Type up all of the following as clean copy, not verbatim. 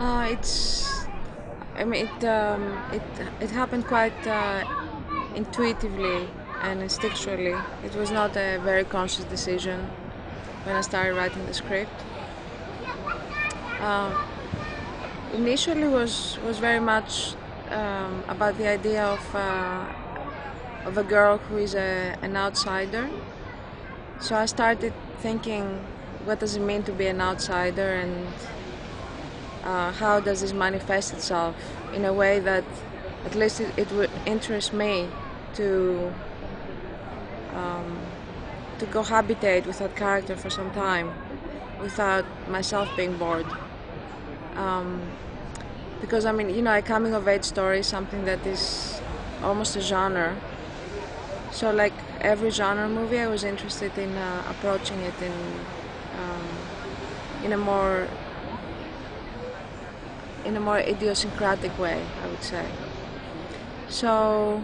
It's. I mean, it happened quite intuitively and instinctually. It was not a very conscious decision when I started writing the script. Uh, Initially, was very much about the idea of a girl who is an outsider. So I started thinking, what does it mean to be an outsider, and how does this manifest itself in a way that at least it would interest me to to cohabitate with that character for some time without myself being bored. Um, because I mean, a coming of age story is something that is almost a genre. So like every genre movie, I was interested in approaching it in a more idiosyncratic way, I would say. So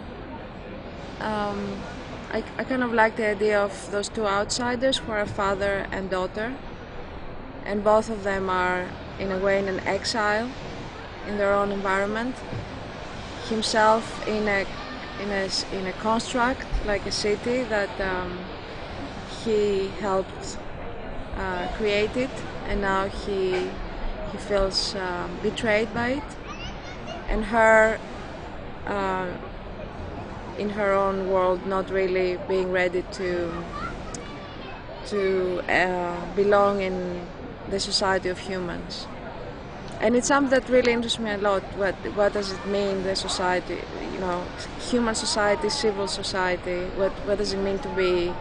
I kind of like the idea of those two outsiders who are a father and daughter, and both of them are in a way in an exile in their own environment. Himself in a construct like a city that he helped create it, and now he feels betrayed by it, and her in her own world not really being ready to belong in the society of humans. And it's something that really interests me a lot. What does it mean, the society, human society, civil society? What does it mean to be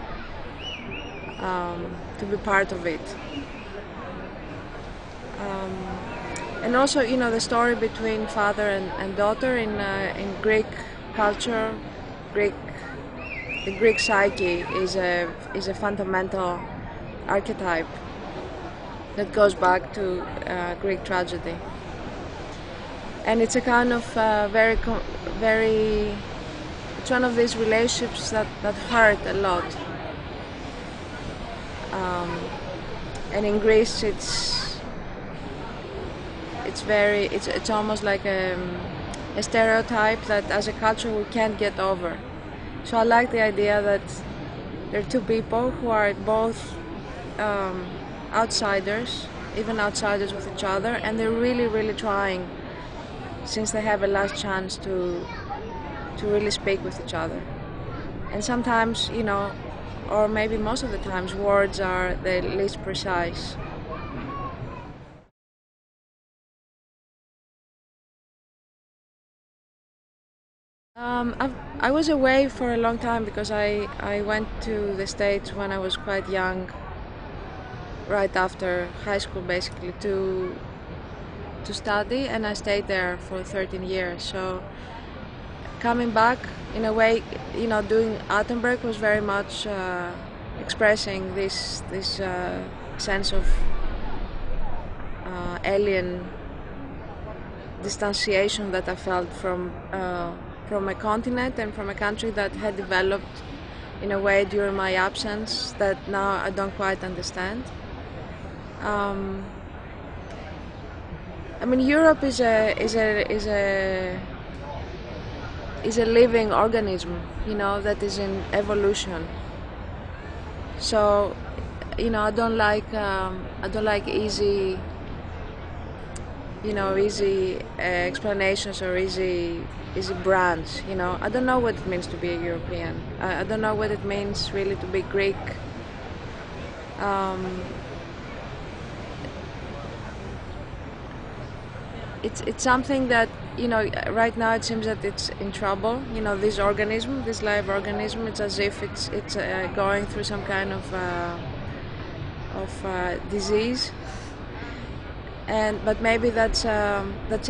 part of it? And also, the story between father and daughter in Greek culture, the Greek psyche is a fundamental archetype that goes back to Greek tragedy, and it's a kind of very. It's one of these relationships that hurt a lot, and in Greece it's almost like a stereotype that as a culture we can't get over. So I like the idea that there are two people who are both outsiders, even outsiders with each other, and they're really, really trying, since they have a last chance to really speak with each other. And sometimes, or maybe most of the times, words are the least precise. I was away for a long time because I went to the States when I was quite young, right after high school basically, to study, and I stayed there for 13 years. So coming back, in a way, doing Attenberg was very much expressing this sense of alien distanciation that I felt from a continent and from a country that had developed in a way during my absence that now I don't quite understand. I mean, Europe is a living organism, that is in evolution. So, I don't like easy, easy explanations or easy brands. I don't know what it means to be a European. I don't know what it means really to be Greek. It's something that right now it seems that it's in trouble. This organism, this live organism, it's as if it's going through some kind of disease. But maybe that's a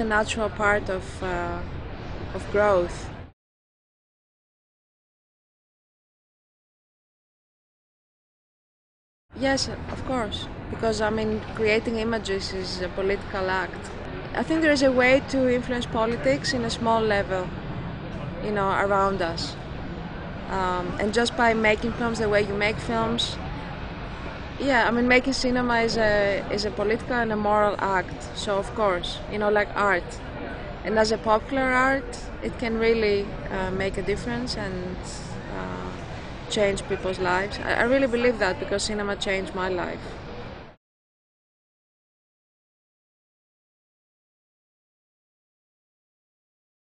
natural part of growth. Yes, of course, because I mean, creating images is a political act. I think there is a way to influence politics in a small level, around us. And just by making films the way you make films, Yeah, I mean, making cinema is a political and a moral act. So of course, you know, like art, and as a popular art, it can really make a difference and change people's lives. I really believe that because cinema changed my life.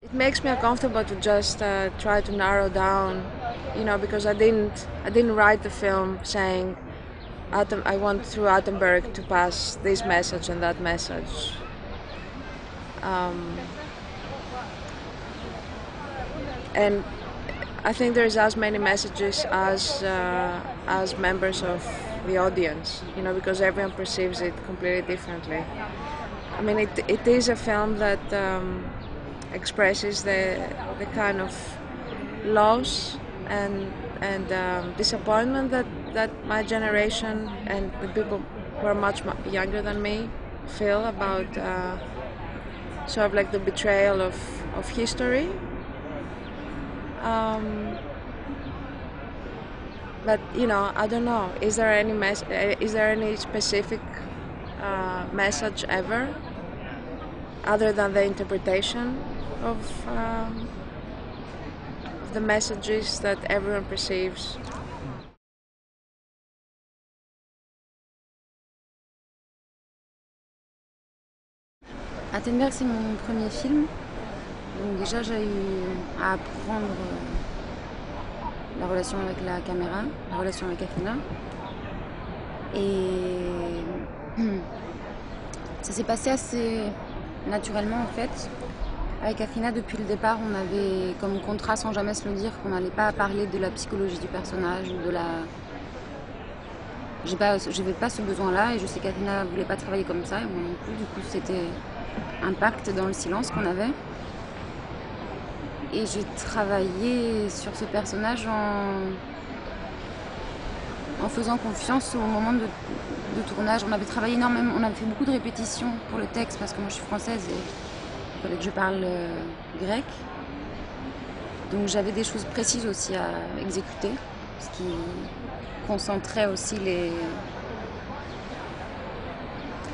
It makes me uncomfortable to just try to narrow down, you know, because I didn't write the film saying I want through Attenberg to pass this message and that message. And I think there's as many messages as members of the audience, you know, because everyone perceives it completely differently. I mean, it is a film that expresses the kind of loss and disappointment that my generation and the people who are much younger than me feel about sort of like the betrayal of history. But you know, I don't know. Is there any specific message ever, other than the interpretation of the messages that everyone perceives? Attenberg, c'est mon premier film. Donc déjà, j'ai eu à apprendre la relation avec la caméra, la relation avec Athena. Et ça s'est passé assez naturellement en fait. Avec Athena, depuis le départ, on avait comme contrat, sans jamais se le dire, qu'on n'allait pas parler de la psychologie du personnage ou de la... J'avais pas ce besoin-là et je sais qu'Athena voulait pas travailler comme ça et moi non plus. Du coup, c'était un pacte dans le silence qu'on avait. Et j'ai travaillé sur ce personnage en faisant confiance au moment de tournage. On avait travaillé énormément, on avait fait beaucoup de répétitions pour le texte parce que moi je suis française et il fallait que je parle grec. Donc j'avais des choses précises aussi à exécuter, ce qui concentrait aussi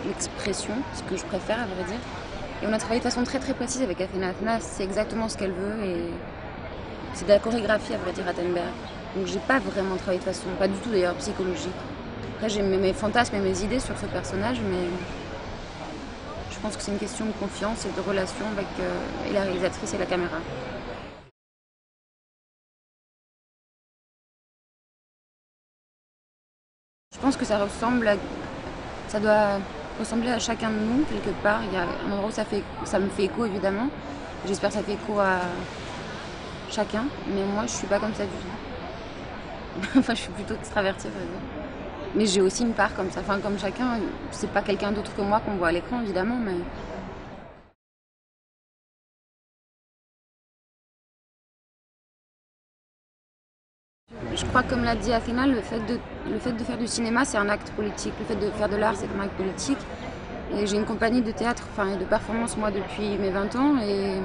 l'expression, ce que je préfère à vrai dire. Et on a travaillé de façon très très précise avec Athena. Athena, c'est exactement ce qu'elle veut et c'est de la chorégraphie à vrai dire Attenberg. Donc j'ai pas vraiment travaillé de façon, pas du tout d'ailleurs psychologique. Après j'ai mes fantasmes et mes idées sur ce personnage, mais je pense que c'est une question de confiance et de relation avec et la réalisatrice et la caméra. Je pense que ça doit ressembler à chacun de nous quelque part. Il y a un endroit où ça me fait écho évidemment. J'espère que ça fait écho à chacun, mais moi je suis pas comme ça du tout. Enfin, je suis plutôt extravertie, mais j'ai aussi une part comme ça. Enfin, comme chacun, c'est pas quelqu'un d'autre que moi qu'on voit à l'écran évidemment, mais je crois, comme l'a dit Athéna, le fait de faire du cinéma, c'est un acte politique. Le fait de faire de l'art, c'est un acte politique. Et j'ai une compagnie de théâtre, et de performance, moi, depuis mes 20 ans. Et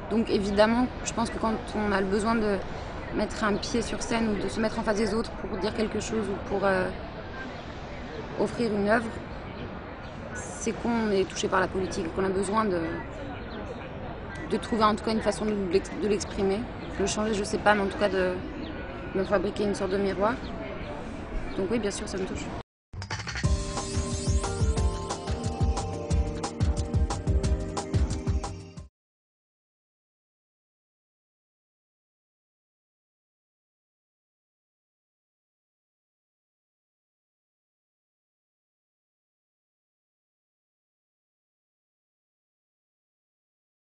donc, évidemment, je pense que quand on a le besoin de mettre un pied sur scène ou de se mettre en face des autres pour dire quelque chose ou pour offrir une œuvre, c'est qu'on est touché par la politique, qu'on a besoin de trouver en tout cas une façon de l'exprimer. De le changer, je sais pas, mais en tout cas de fabriquer une sorte de miroir. Donc oui, bien sûr, ça me touche.